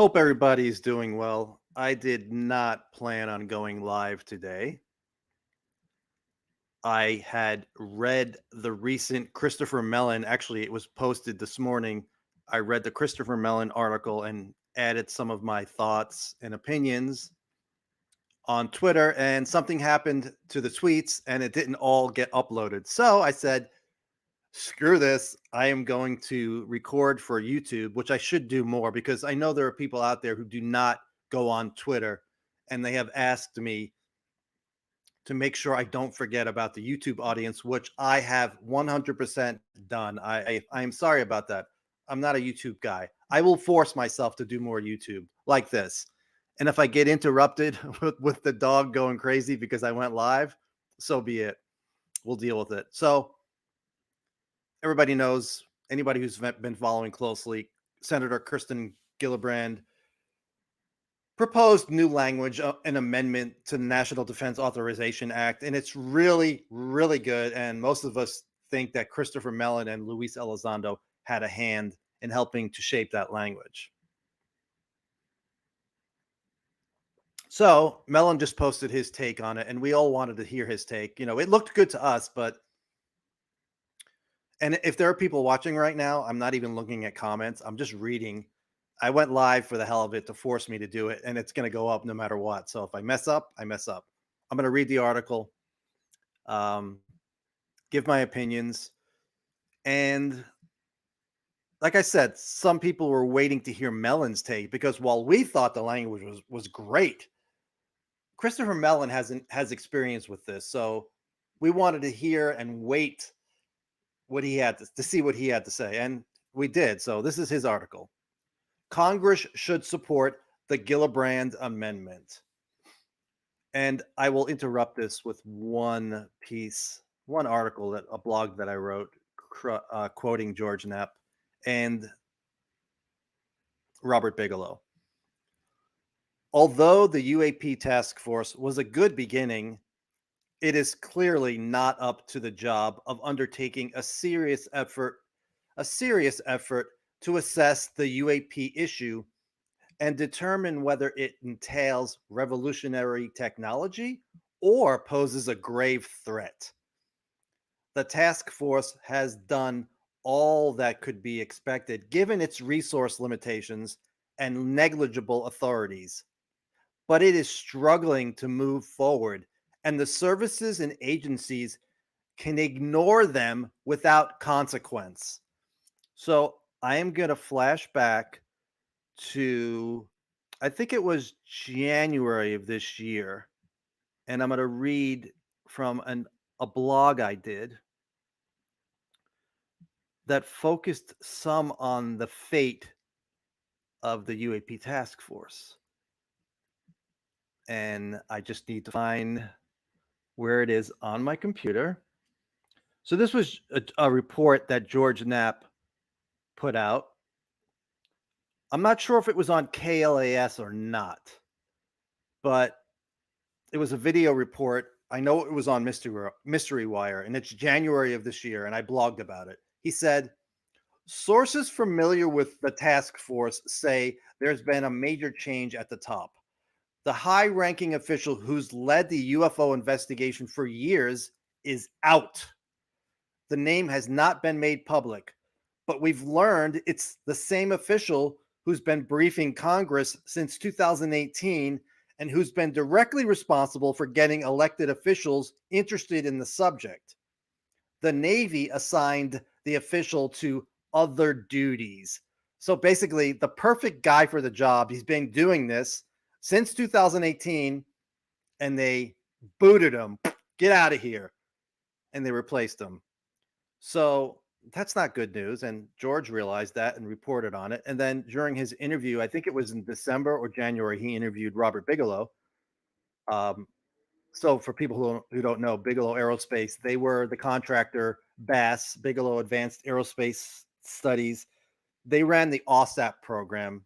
Hope everybody's doing well. I did not plan on going live today. I had read the recent Christopher Mellon, actually, it was posted this morning. I read the Christopher Mellon article and added some of my thoughts and opinions on Twitter, and something happened to the tweets and it didn't all get uploaded. So I said, screw this. I am going to record for YouTube, which I should do more because I know there are people out there who do not go on Twitter, and they have asked me to make sure I don't forget about the YouTube audience, which I have 100% done. I am sorry about that. I'm not a YouTube guy. I will force myself to do more YouTube like this. And if I get interrupted with the dog going crazy because I went live, so be it. We'll deal with it. So everybody knows, anybody who's been following closely, Senator Kirsten Gillibrand proposed new language, an amendment to the National Defense Authorization Act, and it's really, really good. And most of us think that Christopher Mellon and Luis Elizondo had a hand in helping to shape that language. So Mellon just posted his take on it, and we all wanted to hear his take. You know, it looked good to us, but and if there are people watching right now, I'm not even looking at comments. I'm just reading. I went live for the hell of it to force me to do it, and it's going to go up no matter what. So if I mess up, I mess up. I'm going to read the article, um, give my opinions, and like I said, some people were waiting to hear Mellon's take because while we thought the language was great, Christopher Mellon has experience with this, so we wanted to hear and wait what he had to see what he had to say, and we did. So this is his article. Congress should support the Gillibrand Amendment. And I will interrupt this with one article, a blog that I wrote, quoting George Knapp and Robert Bigelow. Although the UAP task force was a good beginning, it is clearly not up to the job of undertaking a serious effort to assess the UAP issue and determine whether it entails revolutionary technology or poses a grave threat. The task force has done all that could be expected given its resource limitations and negligible authorities, but it is struggling to move forward, and the services and agencies can ignore them without consequence. So I am going to flash back to, I think it was January of this year, and I'm going to read from a blog I did that focused some on the fate of the UAP task force. And I just need to find where it is on my computer. So this was a report that George Knapp put out. I'm not sure if it was on KLAS or not, but it was a video report. I know it was on Mystery Wire, and it's January of this year, and I blogged about it. He said, sources familiar with the task force say there's been a major change at the top. The high-ranking official who's led the UFO investigation for years is out. The name has not been made public, but we've learned it's the same official who's been briefing Congress since 2018 and who's been directly responsible for getting elected officials interested in the subject. The Navy assigned the official to other duties. So basically, the perfect guy for the job. He's been doing this since 2018, and they booted him. Get out of here. And they replaced him. So that's not good news. And George realized that and reported on it. And then during his interview, I think it was in December or January, he interviewed Robert Bigelow. Um, so for people who don't know, Bigelow Aerospace, they were the contractor, BASS, Bigelow Advanced Aerospace Studies. They ran the OSAP program,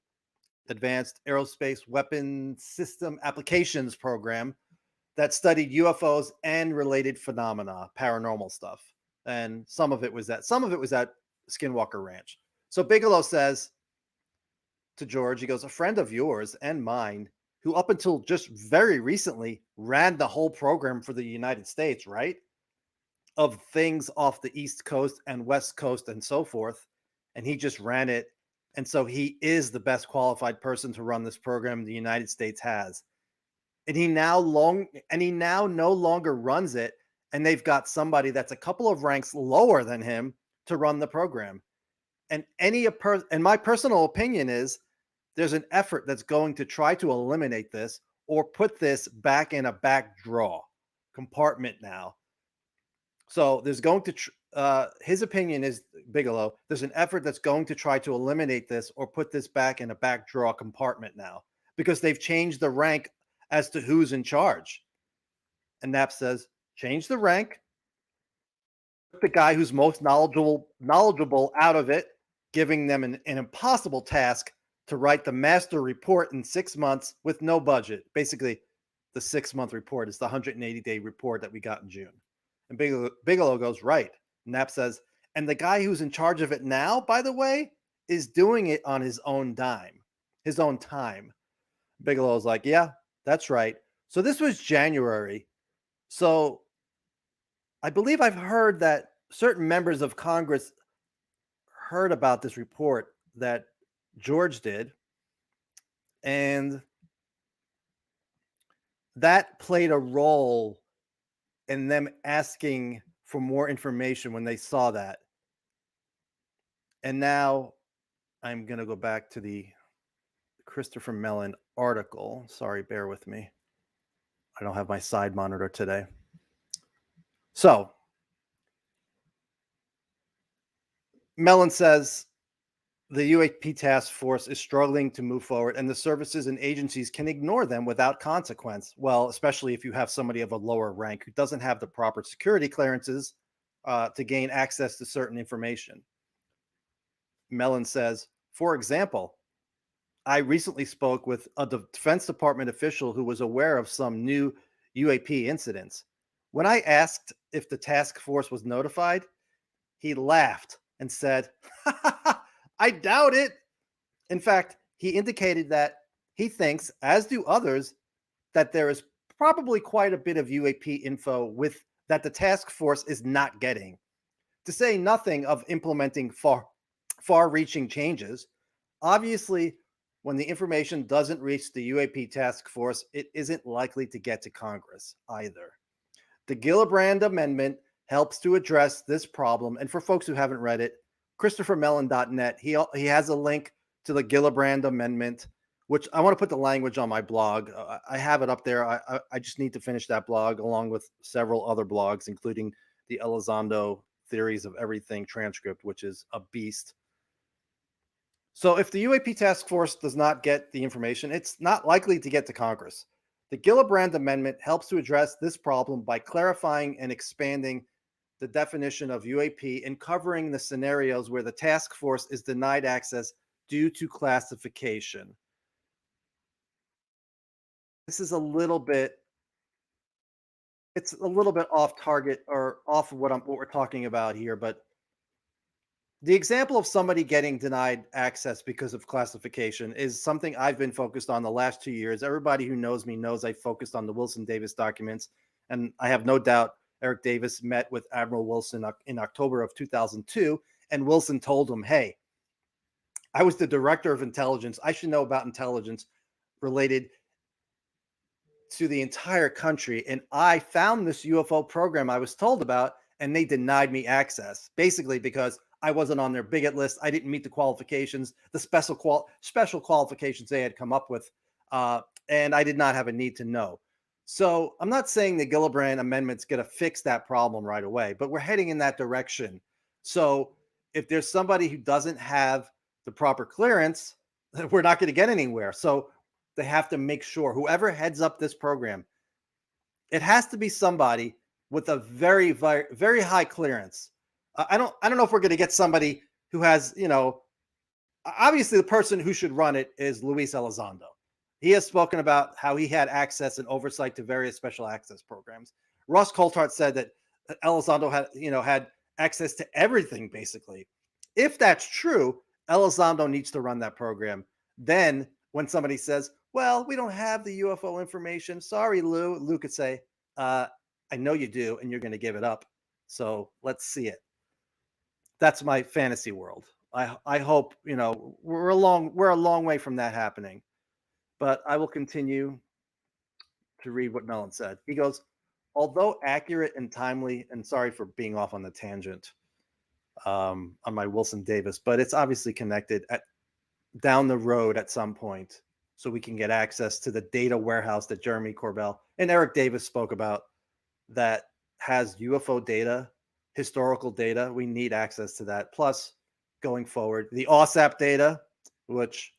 Advanced Aerospace Weapon System Applications program, that studied UFOs and related phenomena, paranormal stuff. And some of it was at Skinwalker Ranch. So Bigelow says to George, he goes, a friend of yours and mine, who up until just very recently ran the whole program for the United States, right? Of things off the East Coast and West Coast and so forth. And he just ran it. And so he is the best qualified person to run this program the United States has. And he now no longer runs it. And they've got somebody that's a couple of ranks lower than him to run the program. And my personal opinion is there's an effort that's going to try to eliminate this or put this back in a back draw compartment now. So there's going to his opinion is, Bigelow, there's an effort that's going to try to eliminate this or put this back in a back draw compartment now because they've changed the rank as to who's in charge. And Knapp says, change the rank, the guy who's most knowledgeable out of it, giving them an impossible task to write the master report in 6 months with no budget. Basically, the 6-month report is the 180-day report that we got in June. And Bigelow goes, right. Knapp says, and the guy who's in charge of it now, by the way, is doing it on his own dime, his own time. Bigelow's like, yeah, that's right. So this was January. So I believe I've heard that certain members of Congress heard about this report that George did, and that played a role in them asking for more information when they saw that. And now I'm going to go back to the Christopher Mellon article. Sorry, bear with me. I don't have my side monitor today. So Mellon says the UAP task force is struggling to move forward and the services and agencies can ignore them without consequence. Well, especially if you have somebody of a lower rank who doesn't have the proper security clearances to gain access to certain information. Mellon says, for example, I recently spoke with a Defense Department official who was aware of some new UAP incidents. When I asked if the task force was notified, he laughed and said, I doubt it. In fact, he indicated that he thinks, as do others, that there is probably quite a bit of UAP info that the task force is not getting, to say nothing of implementing far-reaching changes. Obviously, when the information doesn't reach the UAP task force, it isn't likely to get to Congress either. The Gillibrand Amendment helps to address this problem. And for folks who haven't read it, ChristopherMellon.net, he has a link to the Gillibrand Amendment, which I want to put the language on my blog. I have it up there. I just need to finish that blog along with several other blogs, including the Elizondo Theories of Everything transcript, which is a beast. So if the UAP task force does not get the information, it's not likely to get to Congress. The Gillibrand Amendment helps to address this problem by clarifying and expanding the definition of UAP and covering the scenarios where the task force is denied access due to classification. This is a little bit off target or off of what we're talking about here, but the example of somebody getting denied access because of classification is something I've been focused on the last 2 years. Everybody who knows me knows I focused on the Wilson Davis documents, and I have no doubt Eric Davis met with Admiral Wilson in October of 2002, and Wilson told him, hey, I was the director of intelligence. I should know about intelligence related to the entire country, and I found this UFO program I was told about, and they denied me access, basically because I wasn't on their bigot list. I didn't meet the qualifications, the special qualifications they had come up with, and I did not have a need to know. So I'm not saying the Gillibrand Amendment's going to fix that problem right away, but we're heading in that direction. So if there's somebody who doesn't have the proper clearance, we're not going to get anywhere. So they have to make sure whoever heads up this program, it has to be somebody with a very, very, very high clearance. I don't know if we're going to get somebody who has, obviously the person who should run it is Luis Elizondo. He has spoken about how he had access and oversight to various special access programs. Ross Coulthart said that Elizondo had access to everything, basically. If that's true, Elizondo needs to run that program. Then when somebody says, well, we don't have the UFO information. Sorry, Lou. Lou could say, uh, I know you do, and you're going to give it up. So let's see it. That's my fantasy world. I hope, we're a long way from that happening. But I will continue to read what Mellon said. He goes, although accurate and timely, and sorry for being off on the tangent on my Wilson Davis, but it's obviously connected down the road at some point so we can get access to the data warehouse that Jeremy Corbell and Eric Davis spoke about that has UFO data, historical data. We need access to that. Plus, going forward, the OSAP data, which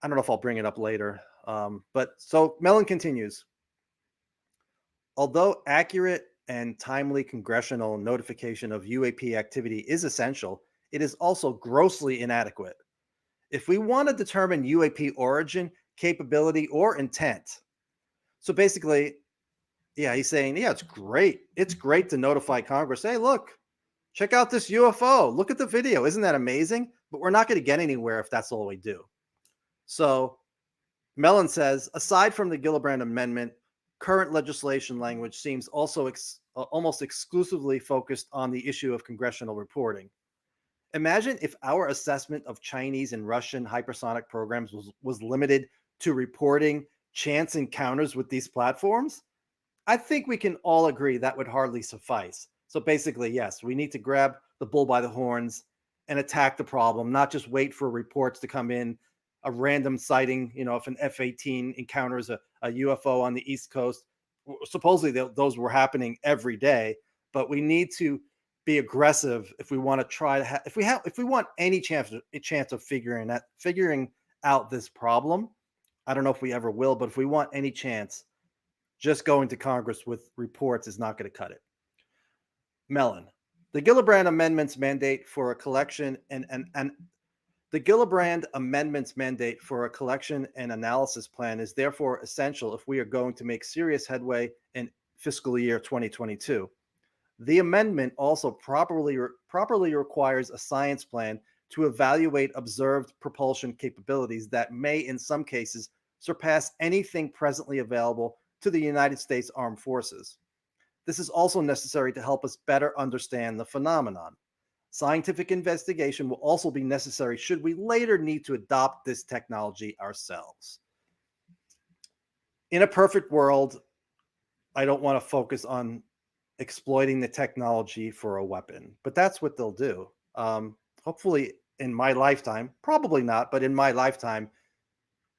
I don't know if I'll bring it up later. But so Mellon continues. Although accurate and timely congressional notification of UAP activity is essential, it is also grossly inadequate. If we want to determine UAP origin, capability, or intent. So basically, yeah, he's saying, yeah, it's great. It's great to notify Congress. Hey, look, check out this UFO. Look at the video. Isn't that amazing? But we're not going to get anywhere if that's all we do. So Mellon says, aside from the Gillibrand Amendment, current legislation language seems also almost exclusively focused on the issue of congressional reporting. Imagine if our assessment of Chinese and Russian hypersonic programs was limited to reporting chance encounters with these platforms. I think we can all agree that would hardly suffice. So basically, yes, we need to grab the bull by the horns and attack the problem, not just wait for reports to come in, a random sighting, if an F-18 encounters a UFO on the East Coast. Supposedly those were happening every day, but we need to be aggressive if we want to try to if we want any chance of figuring out this problem. I don't know if we ever will, but if we want any chance, just going to Congress with reports is not going to cut it. Mellon, the Gillibrand Amendments mandate for a collection and the Gillibrand Amendments mandate for a collection and analysis plan is therefore essential if we are going to make serious headway in fiscal year 2022. The amendment also properly requires a science plan to evaluate observed propulsion capabilities that may, in some cases, surpass anything presently available to the United States Armed Forces. This is also necessary to help us better understand the phenomenon. Scientific investigation will also be necessary should we later need to adopt this technology ourselves. In a perfect world, I don't want to focus on exploiting the technology for a weapon, but that's what they'll do. Hopefully in my lifetime, probably not, but in my lifetime,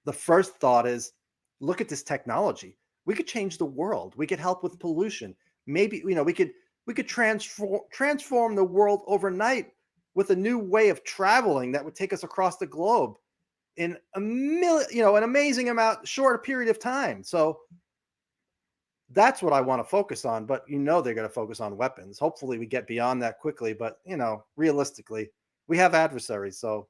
the first thought is, look at this technology. We could change the world. We could help with pollution. Maybe, we could transform the world overnight with a new way of traveling that would take us across the globe in an amazing short period of time. So that's what I want to focus on, but they're going to focus on weapons. Hopefully we get beyond that quickly, but realistically, we have adversaries. So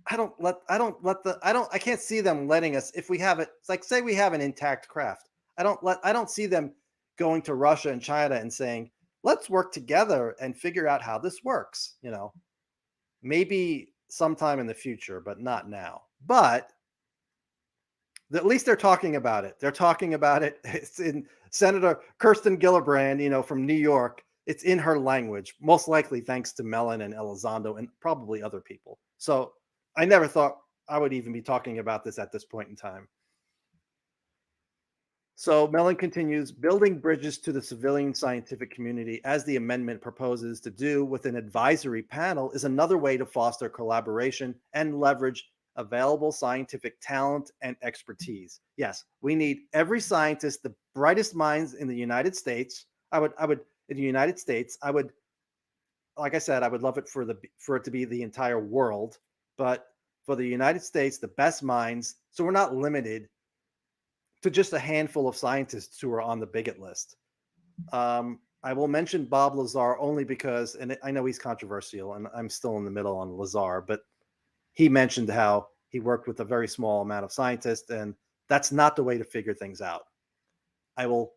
I can't see them letting us, if we have it, it's like, say we have an intact craft. I don't see them going to Russia and China and saying, let's work together and figure out how this works. Maybe sometime in the future, but not now. But at least they're talking about it. They're talking about it. It's in Senator Kirsten Gillibrand, from New York. It's in her language, most likely thanks to Mellon and Elizondo and probably other people. So I never thought I would even be talking about this at this point in time. So Mellon continues, building bridges to the civilian scientific community, as the amendment proposes to do with an advisory panel, is another way to foster collaboration and leverage available scientific talent and expertise. Yes, we need every scientist, the brightest minds in the United States. Like I said, I would love it for it to be the entire world, but for the United States, the best minds. So we're not limited to just a handful of scientists who are on the bigot list. I will mention Bob Lazar only because, and I know he's controversial, and I'm still in the middle on Lazar, but he mentioned how he worked with a very small amount of scientists, and that's not the way to figure things out. I will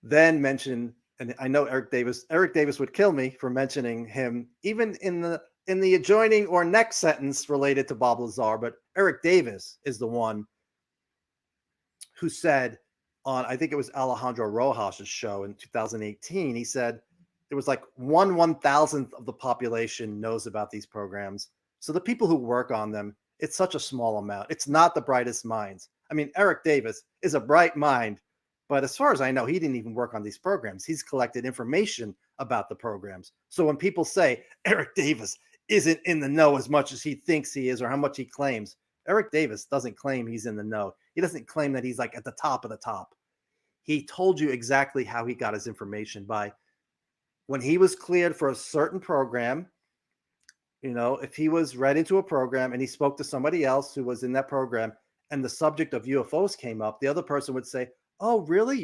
then mention, and I know Eric Davis would kill me for mentioning him, even in the in the adjoining or next sentence related to Bob Lazar, but Eric Davis is the one who said on, I think it was Alejandro Rojas's show in 2018, he said it was like 1/1000th of the population knows about these programs. So the people who work on them, it's such a small amount. It's not the brightest minds. I mean, Eric Davis is a bright mind, but as far as I know, he didn't even work on these programs. He's collected information about the programs. So when people say Eric Davis isn't in the know as much as he thinks he is or how much he claims, Eric Davis doesn't claim he's in the know. He doesn't claim that he's like at the top of the top. He told you exactly how he got his information by when he was cleared for a certain program. You know, if he was read into a program and he spoke to somebody else who was in that program and the subject of UFOs came up, the other person would say, "Oh, really?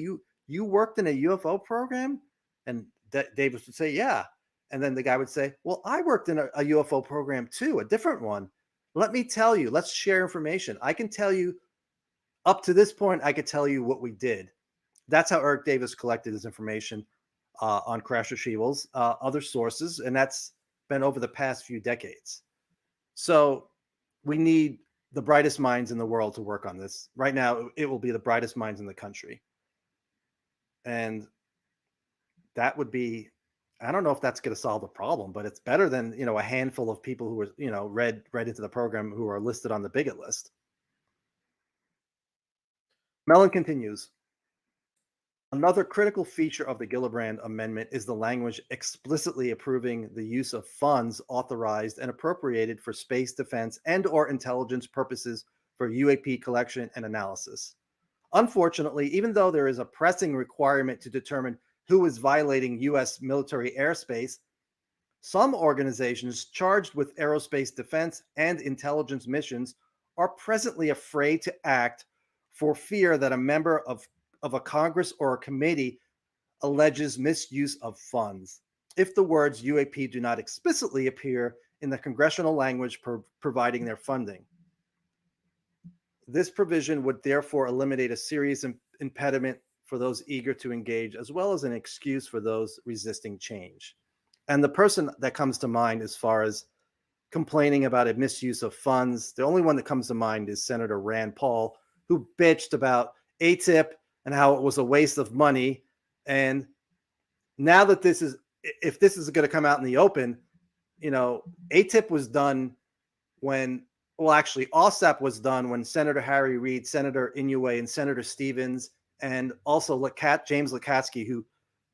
You worked in a UFO program?" And Davis would say, "Yeah." And then the guy would say, "Well, I worked in a UFO program too, a different one. Let me tell you, let's share information. I can tell you up to this point, I could tell you what we did." That's how Eric Davis collected his information on Crash Retrievals, other sources, and that's been over the past few decades. So we need the brightest minds in the world to work on this. Right now, it will be the brightest minds in the country. And that would be, I don't know if that's going to solve the problem, but it's better than, you know, a handful of people who were, you know, read into the program who are listed on the bigot list. Mellon continues. Another critical feature of the Gillibrand Amendment is the language explicitly approving the use of funds authorized and appropriated for space defense and or intelligence purposes for UAP collection and analysis. Unfortunately, even though there is a pressing requirement to determine who is violating U.S. military airspace, some organizations charged with aerospace defense and intelligence missions are presently afraid to act for fear that a member of a Congress or a committee alleges misuse of funds if the words UAP do not explicitly appear in the congressional language providing their funding. This provision would therefore eliminate a serious impediment for those eager to engage, as well as an excuse for those resisting change. And the person that comes to mind as far as complaining about a misuse of funds, the only one that comes to mind is Senator Rand Paul, who bitched about ATIP and how it was a waste of money. And now that if this is going to come out in the open, you know, ATIP was done when, well, actually, OSAP was done when Senator Harry Reid, Senator Inouye, and Senator Stevens, and also James Lukatsky, who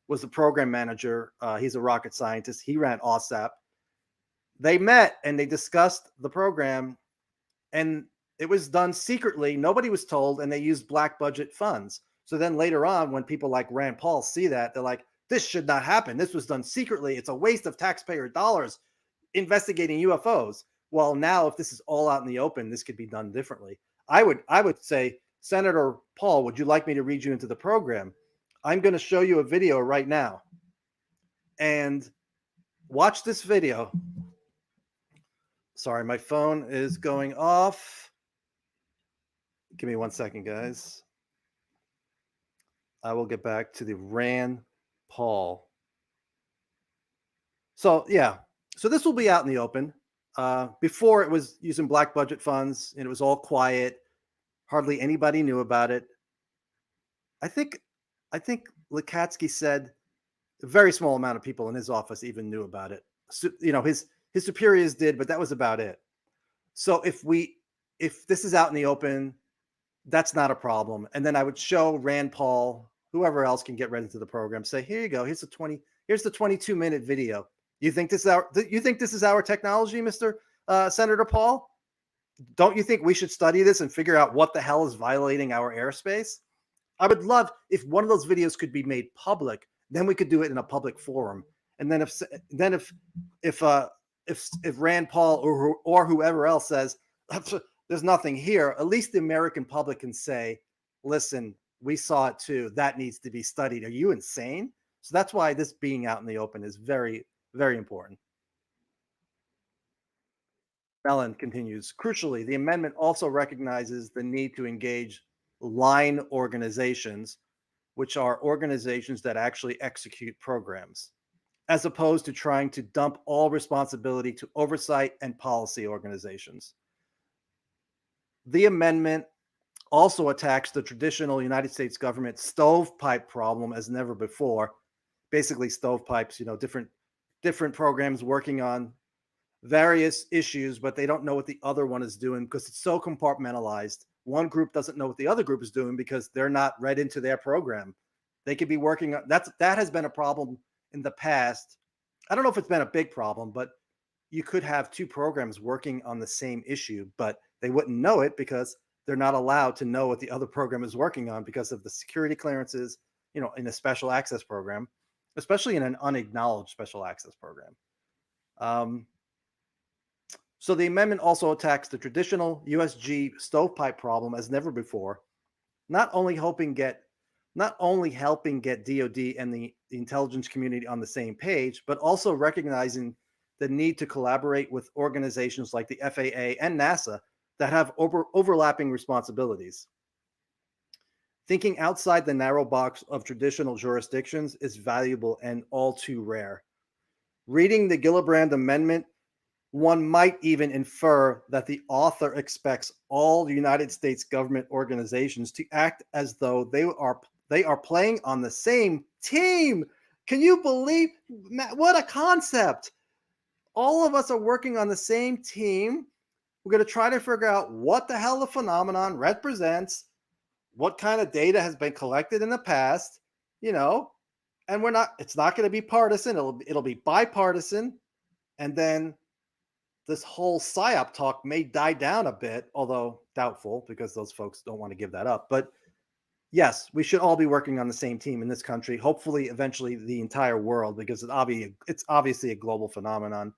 was the program manager. He's a rocket scientist. He ran OSAP. They met and they discussed the program, and it was done secretly. Nobody was told, and they used black budget funds. So then later on, when people like Rand Paul see that, they're like, this should not happen. This was done secretly. It's a waste of taxpayer dollars investigating UFOs. Well, now if this is all out in the open, this could be done differently. I would say, Senator Paul, would you like me to read you into the program? I'm going to show you a video right now. And watch this video. Sorry, my phone is going off. Give me 1 second, guys. I will get back to the Rand Paul. So, yeah. So this will be out in the open. Before it was using black budget funds and it was all quiet. Hardly anybody knew about it. I think Lukatsky said a very small amount of people in his office even knew about it. So, you know, his superiors did, but that was about it. So if this is out in the open, that's not a problem. And then I would show Rand Paul, whoever else can get read into the program, say, here you go. Here's the 22-minute video. You think this is our technology, Mr. Senator Paul? Don't you think we should study this and figure out what the hell is violating our airspace? I would love if one of those videos could be made public. Then we could do it in a public forum. And then if Rand Paul or whoever else says there's nothing here, at least the American public can say, listen, we saw it too. That needs to be studied. Are you insane? So that's why this being out in the open is very, very important. Mellon continues, crucially, the amendment also recognizes the need to engage line organizations, which are organizations that actually execute programs. as opposed to trying to dump all responsibility to oversight and policy organizations. The amendment also attacks the traditional United States government stovepipe problem as never before. Basically, stovepipes, different programs working on various issues, but they don't know what the other one is doing because it's so compartmentalized. One group doesn't know what the other group is doing because they're not read into their program. They could be working on that has been a problem in the past. I don't know if it's been a big problem, but you could have two programs working on the same issue, but they wouldn't know it because they're not allowed to know what the other program is working on because of the security clearances, in a special access program, especially in an unacknowledged special access program. So the amendment also attacks the traditional USG stovepipe problem as never before, not only helping get DoD and the intelligence community on the same page, but also recognizing the need to collaborate with organizations like the FAA and NASA that have overlapping responsibilities. Thinking outside the narrow box of traditional jurisdictions is valuable and all too rare. Reading the Gillibrand Amendment, one might even infer that the author expects all United States government organizations to act as though they are playing on the same team. Can you believe, what a concept? All of us are working on the same team. We're going to try to figure out what the hell the phenomenon represents, what kind of data has been collected in the past, and it's not going to be partisan. It'll be bipartisan. And then this whole PSYOP talk may die down a bit, although doubtful because those folks don't want to give that up. But yes, we should all be working on the same team in this country, hopefully eventually the entire world, because it's obviously a global phenomenon.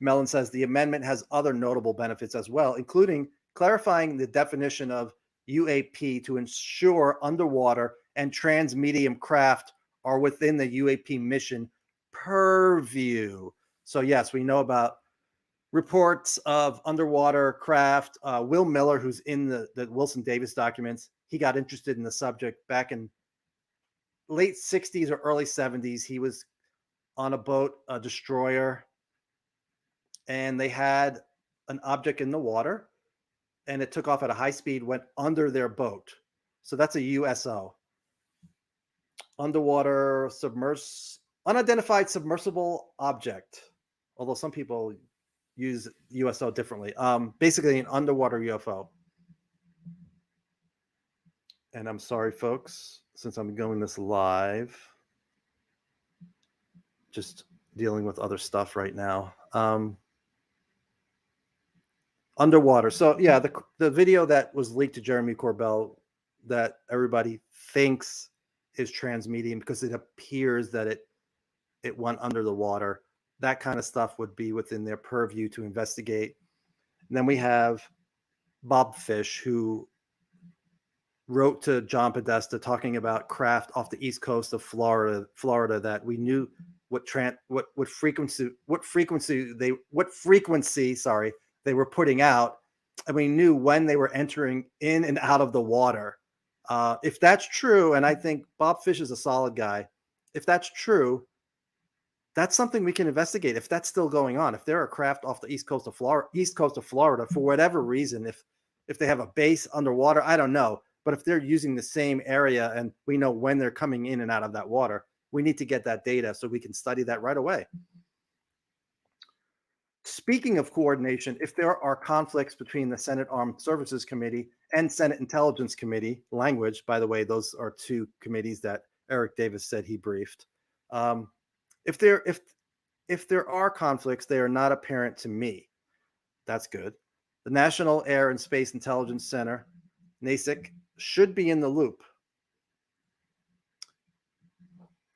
Mellon says the amendment has other notable benefits as well, including clarifying the definition of UAP to ensure underwater and transmedium craft are within the UAP mission purview. So yes, we know about reports of underwater craft. Will Miller, who's in the Wilson Davis documents, he got interested in the subject back in late 60s or early 70s. He was on a boat, a destroyer, and they had an object in the water, and it took off at a high speed, went under their boat. So that's a USO. Underwater unidentified submersible object, although some people use USO differently. Basically an underwater UFO. And I'm sorry, folks, since I'm going this live, just dealing with other stuff right now. Underwater. So yeah, the video that was leaked to Jeremy Corbell that everybody thinks is transmedium because it appears that it went under the water. That kind of stuff would be within their purview to investigate. And then we have Bob Fish, who wrote to John Podesta talking about craft off the east coast of Florida that we knew what frequency they were putting out, and we knew when they were entering in and out of the water. If that's true, and I think Bob Fish is a solid guy, if that's true, that's something we can investigate. If that's still going on, if there are craft off the east coast of Florida for whatever reason, if they have a base underwater, I don't know. But if they're using the same area and we know when they're coming in and out of that water, we need to get that data so we can study that right away. Speaking of coordination, if there are conflicts between the Senate Armed Services Committee and Senate Intelligence Committee, language, by the way, those are two committees that Eric Davis said he briefed. If there are conflicts, they are not apparent to me. That's good. The National Air and Space Intelligence Center, NASIC, should be in the loop,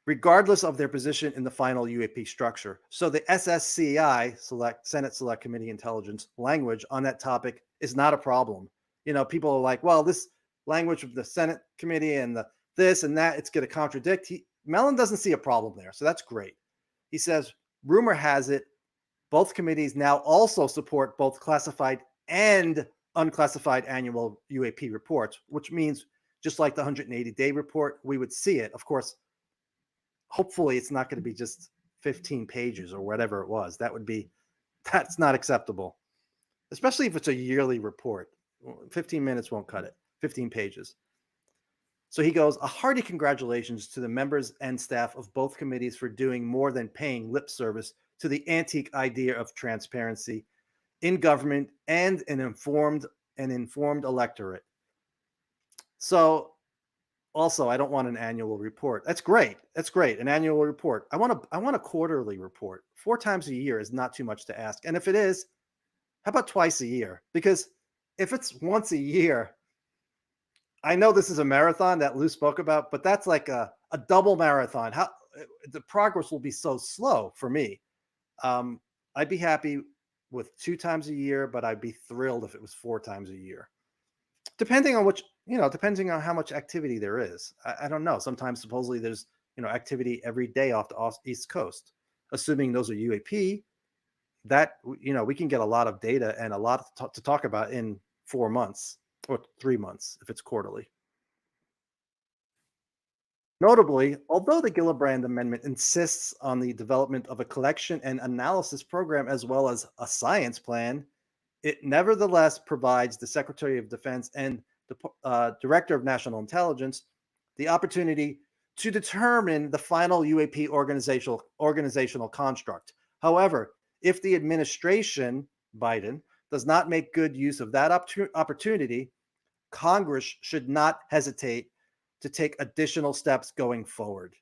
regardless of their position in the final UAP structure. So the SSCI, Senate Select Committee Intelligence, language on that topic is not a problem. People are like, well, this language of the Senate committee and this and that, it's going to contradict. Mellon doesn't see a problem there, so that's great. He says, rumor has it, both committees now also support both classified and unclassified annual UAP reports, which means just like the 180-day report, we would see it. Of course, hopefully it's not going to be just 15 pages or whatever it was. That's not acceptable, especially if it's a yearly report. 15 minutes won't cut it, 15 pages. So he goes, a hearty congratulations to the members and staff of both committees for doing more than paying lip service to the antique idea of transparency in government and an informed electorate. So also, I don't want an annual report. That's great. That's great. An annual report. I want a quarterly report. 4 times a year is not too much to ask. And if it is, how about twice a year? Because if it's once a year, I know this is a marathon that Lou spoke about, but that's like a double marathon. How the progress will be so slow for me. I'd be happy with 2 times a year, but I'd be thrilled if it was 4 times a year. Depending on depending on how much activity there is. I don't know. Sometimes supposedly there's, activity every day off the East Coast. Assuming those are UAP, that, we can get a lot of data and a lot to talk about in 4 months or 3 months if it's quarterly. Notably, although the Gillibrand Amendment insists on the development of a collection and analysis program as well as a science plan, it nevertheless provides the Secretary of Defense and the Director of National Intelligence the opportunity to determine the final UAP organizational construct. However, if the administration, Biden, does not make good use of that opportunity, Congress should not hesitate to take additional steps going forward.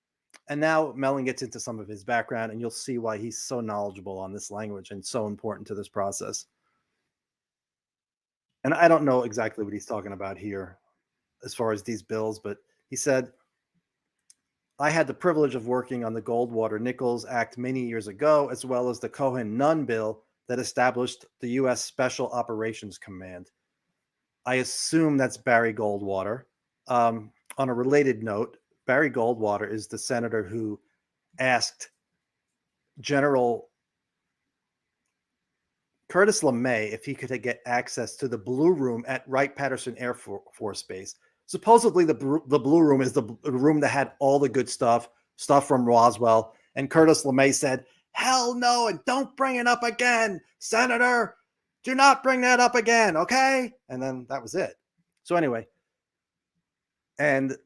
And now Mellon gets into some of his background, and you'll see why he's so knowledgeable on this language and so important to this process. And I don't know exactly what he's talking about here as far as these bills, but he said, I had the privilege of working on the Goldwater-Nichols Act many years ago, as well as the Cohen-Nunn bill that established the U.S. Special Operations Command. I assume that's Barry Goldwater. On a related note, Barry Goldwater is the senator who asked General Curtis LeMay if he could get access to the Blue Room at Wright-Patterson Air Force Base. Supposedly, the Blue Room is the room that had all the good stuff from Roswell. And Curtis LeMay said, hell no, and don't bring it up again, Senator. Do not bring that up again, okay? And then that was it. So anyway, and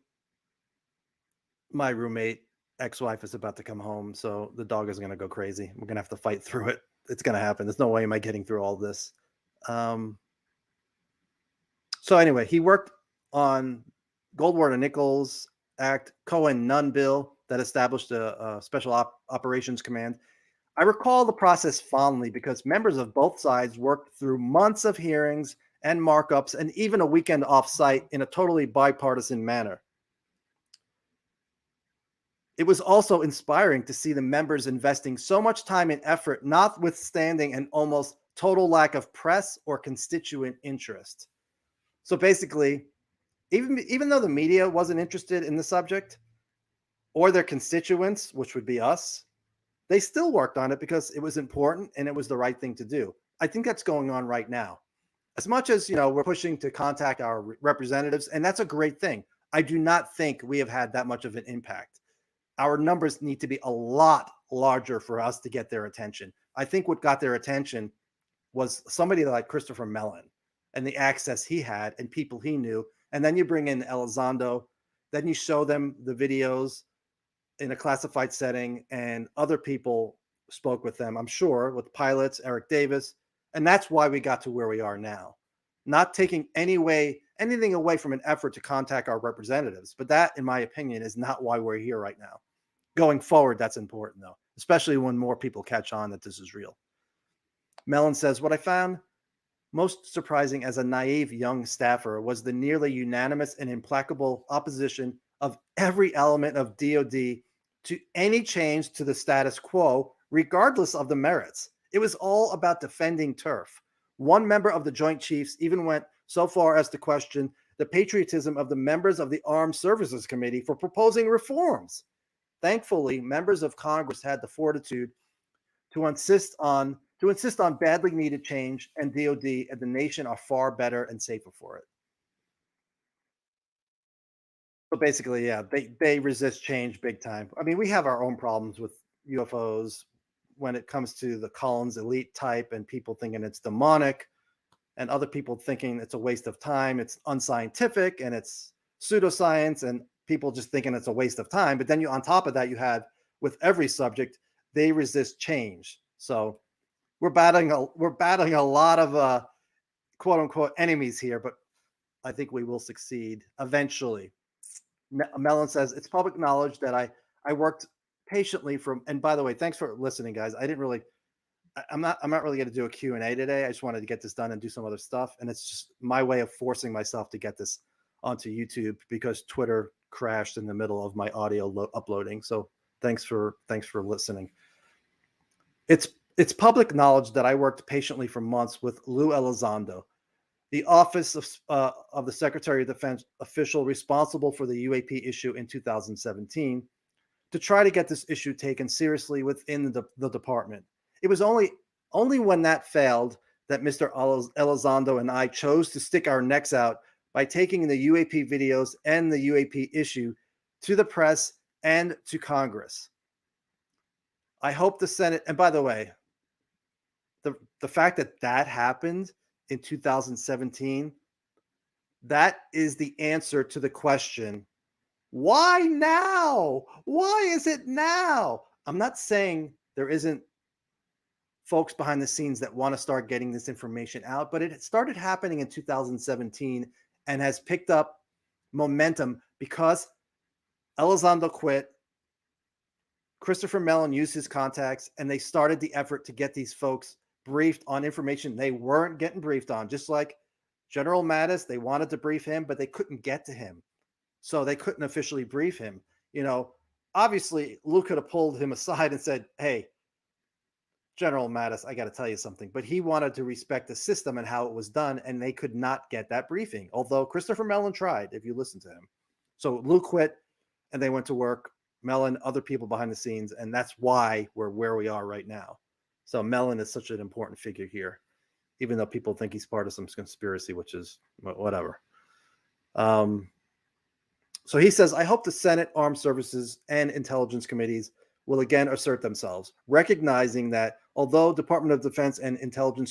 my roommate, ex-wife, is about to come home, so the dog is going to go crazy. We're going to have to fight through it. It's going to happen. There's no way am I getting through all this. So anyway, he worked on Goldwater-Nichols Act, Cohen-Nunn bill that established a Special Operations Command. I recall the process fondly because members of both sides worked through months of hearings and markups and even a weekend off-site in a totally bipartisan manner. It was also inspiring to see the members investing so much time and effort, notwithstanding an almost total lack of press or constituent interest. So basically, even though the media wasn't interested in the subject or their constituents, which would be us, they still worked on it because it was important and it was the right thing to do. I think that's going on right now. As much as, we're pushing to contact our representatives, and that's a great thing. I do not think we have had that much of an impact. Our numbers need to be a lot larger for us to get their attention. I think what got their attention was somebody like Christopher Mellon and the access he had and people he knew. And then you bring in Elizondo, then you show them the videos in a classified setting, and other people spoke with them, I'm sure, with pilots, Eric Davis. And that's why we got to where we are now. Not taking anything away from an effort to contact our representatives. But that, in my opinion, is not why we're here right now. Going forward, that's important, though, especially when more people catch on that this is real. Mellon says, what I found most surprising as a naive young staffer was the nearly unanimous and implacable opposition of every element of DOD to any change to the status quo, regardless of the merits. It was all about defending turf. One member of the Joint Chiefs even went so far as to question the patriotism of the members of the Armed Services Committee for proposing reforms. Thankfully, members of Congress had the fortitude to insist on badly needed change, and DOD and the nation are far better and safer for it. So basically, yeah, they resist change big time. I mean, we have our own problems with UFOs when it comes to the Collins elite type and people thinking it's demonic and other people thinking it's a waste of time, it's unscientific and it's pseudoscience and people just thinking it's a waste of time. But then you on top of that, you have with every subject, they resist change. So we're battling a lot of quote unquote enemies here, but I think we will succeed eventually. Mellon says it's public knowledge that I worked patiently from. And by the way, thanks for listening, guys. I didn't really. I'm not really going to do a Q&A today. I just wanted to get this done and do some other stuff, and it's just my way of forcing myself to get this onto YouTube because Twitter crashed in the middle of my audio uploading. So thanks for listening. It's public knowledge that I worked patiently for months with Lou Elizondo, the office of the Secretary of Defense official responsible for the UAP issue in 2017, to try to get this issue taken seriously within the department. It was only when that failed that Mr. Elizondo and I chose to stick our necks out by taking the UAP videos and the UAP issue to the press and to Congress. I hope the Senate, and by the way, the fact that that happened in 2017, that is the answer to the question, why now? Why is it now? I'm not saying there isn't folks behind the scenes that want to start getting this information out, but it started happening in 2017 and has picked up momentum because Elizondo quit. Christopher Mellon used his contacts and they started the effort to get these folks briefed on information they weren't getting briefed on. Just like General Mattis, they wanted to brief him, but they couldn't get to him. So they couldn't officially brief him. You know, obviously, Lou could have pulled him aside and said, hey, General Mattis, I got to tell you something. But he wanted to respect the system and how it was done, and they could not get that briefing, although Christopher Mellon tried, if you listen to him. So Lou quit, and they went to work. Mellon, other people behind the scenes, and that's why we're where we are right now. So Mellon is such an important figure here, even though people think he's part of some conspiracy, which is whatever. So he says, I hope the Senate Armed Services and Intelligence Committees will again assert themselves, recognizing that although Department of Defense and the intelligence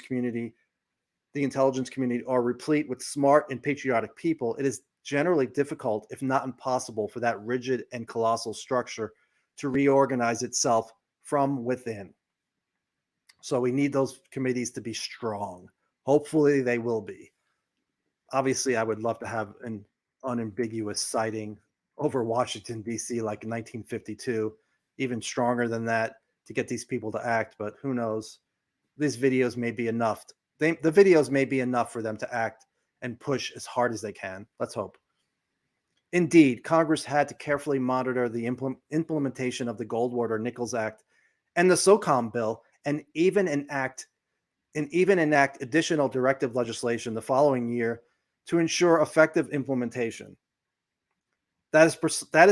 community are replete with smart and patriotic people, it is generally difficult, if not impossible, for that rigid and colossal structure to reorganize itself from within. So we need those committees to be strong. Hopefully they will be. Obviously, I would love to have an unambiguous sighting over Washington, D.C. like in 1952, even stronger than that to get these people to act, but who knows? These videos may be enough. The videos may be enough for them to act and push as hard as they can. Let's hope. Indeed, Congress had to carefully monitor the implementation of the Goldwater Nichols Act and the SOCOM bill, and even enact additional directive legislation the following year to ensure effective implementation. That is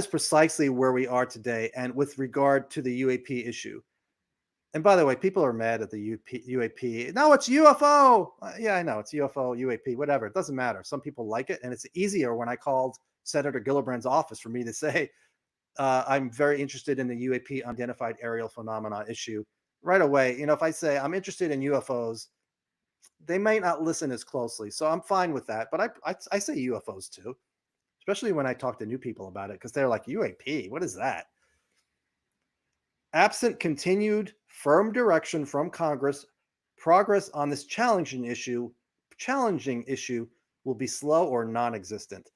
precisely where we are today, and with regard to the UAP issue. And by the way, people are mad at the UAP. No, it's UFO. Yeah, I know. It's UFO, UAP, whatever. It doesn't matter. Some people like it, and it's easier when I called Senator Gillibrand's office for me to say, I'm very interested in the UAP unidentified aerial phenomena issue. Right away, you know, if I say I'm interested in UFOs, they may not listen as closely. So I'm fine with that. But I say UFOs too, especially when I talk to new people about it, because they're like, UAP, what is that? Absent continued firm direction from Congress, progress on this challenging issue will be slow or non-existent.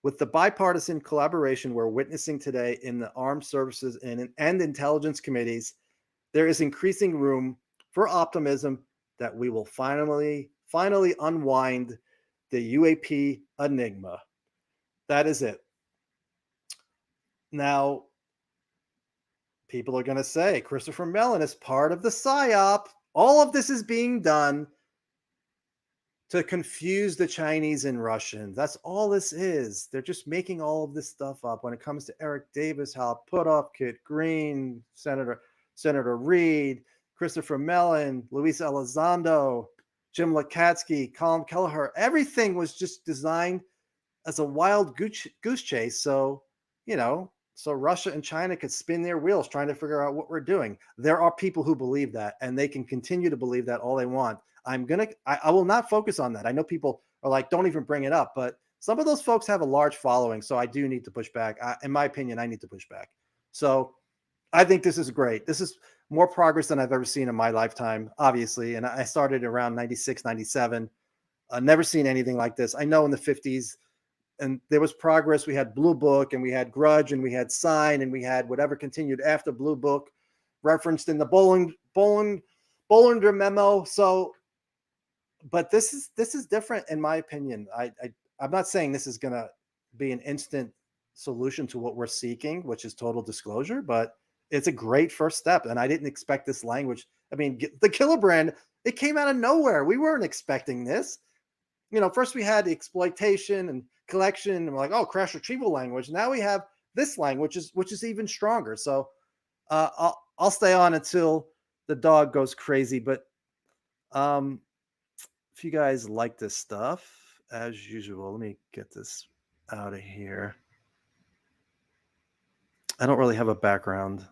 With the bipartisan collaboration we're witnessing today in the armed services and intelligence committees, there is increasing room for optimism that we will finally unwind the UAP enigma. That is it. Now, people are going to say Christopher Mellon is part of the PSYOP. All of this is being done to confuse the Chinese and Russians. That's all this is. They're just making all of this stuff up. When it comes to Eric Davis, Hal Puthoff, Kit Green, Senator Reid, Christopher Mellon, Luis Elizondo, Jim Lukatsky, Colin Kelleher, everything was just designed as a wild goose chase. So, so Russia and China could spin their wheels trying to figure out what we're doing. There are people who believe that, and they can continue to believe that all they want. I will not focus on that. I know people are like, don't even bring it up, but some of those folks have a large following. So I do need to push back. In my opinion, I need to push back. So I think this is great. This is more progress than I've ever seen in my lifetime, obviously. And I started around 96, 97. Never seen anything like this. I know in the 50s, and there was progress. We had Blue Book, and we had Grudge, and we had Sign, and we had whatever continued after Blue Book, referenced in the Bollinger Memo. So, but this is different in my opinion. I'm not saying this is going to be an instant solution to what we're seeking, which is total disclosure, but it's a great first step. And I didn't expect this language. I mean, the Gillibrand, it came out of nowhere. We weren't expecting this. First we had the exploitation and collection, and we're like, oh, crash retrieval language. Now we have this language, which is even stronger. So I'll stay on until the dog goes crazy. But if you guys like this stuff, as usual, let me get this out of here. I don't really have a background,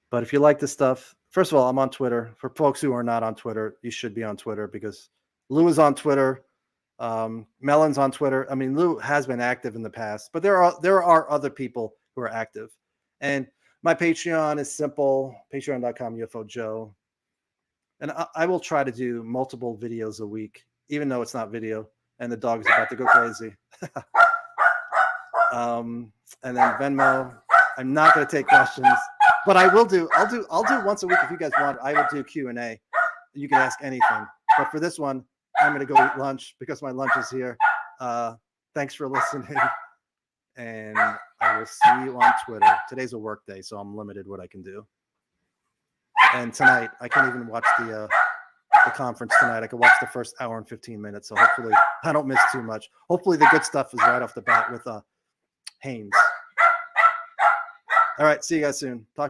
but if you like this stuff, first of all, I'm on Twitter. For folks who are not on Twitter, you should be on Twitter, because Lou is on Twitter. Mellon's on Twitter. I mean, Lou has been active in the past, but there are other people who are active. And my Patreon is simple, patreon.com UFO Joe. And I will try to do multiple videos a week, even though it's not video and the dog is about to go crazy. And then Venmo, I'm not going to take questions, but I'll do once a week. If you guys want, I will do Q&A. You can ask anything, but for this one, I'm going to go eat lunch because my lunch is here. Thanks for listening, and I will see you on Twitter. Today's a work day, so I'm limited what I can do. And tonight, I can't even watch the conference tonight. I can watch the first hour and 15 minutes, so hopefully I don't miss too much. Hopefully the good stuff is right off the bat with Haynes. All right, see you guys soon. Talk